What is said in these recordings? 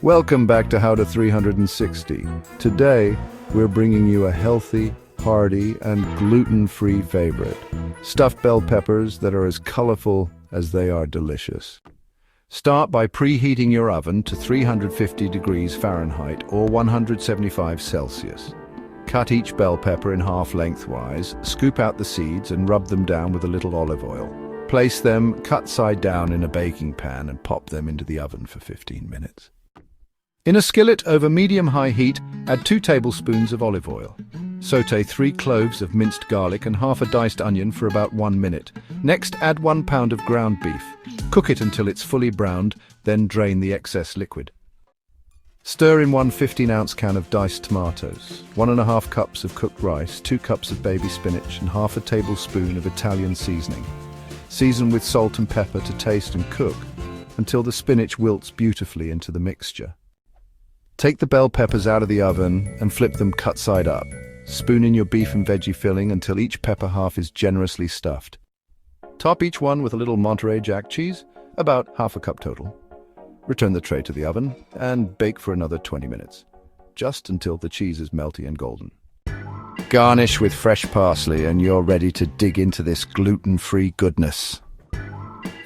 Welcome back to How to 360. Today, we're bringing you a healthy, hearty, and gluten-free favorite. Stuffed bell peppers that are as colorful as they are delicious. Start by preheating your oven to 350 degrees Fahrenheit or 175 Celsius. Cut each bell pepper in half lengthwise, scoop out the seeds and rub them down with a little olive oil. Place them cut side down in a baking pan and pop them into the oven for 15 minutes. In a skillet over medium-high heat, add 2 tablespoons of olive oil. Sauté 3 cloves of minced garlic and half a diced onion for about 1 minute. Next, add 1 pound of ground beef. Cook it until it's fully browned, then drain the excess liquid. Stir in 1 15-ounce can of diced tomatoes, 1½ cups of cooked rice, 2 cups of baby spinach, and half a tablespoon of Italian seasoning. Season with salt and pepper to taste and cook until the spinach wilts beautifully into the mixture. Take the bell peppers out of the oven and flip them cut side up. Spoon in your beef and veggie filling until each pepper half is generously stuffed. Top each one with a little Monterey Jack cheese, about ½ cup total. Return the tray to the oven and bake for another 20 minutes, just until the cheese is melty and golden. Garnish with fresh parsley and you're ready to dig into this gluten-free goodness.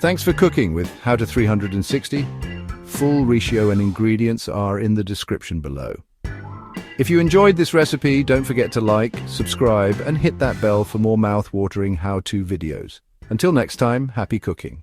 Thanks for cooking with How to 360. Full ratio and ingredients are in the description below. If you enjoyed this recipe, don't forget to like, subscribe, and hit that bell for more mouth-watering how-to videos. Until next time, happy cooking.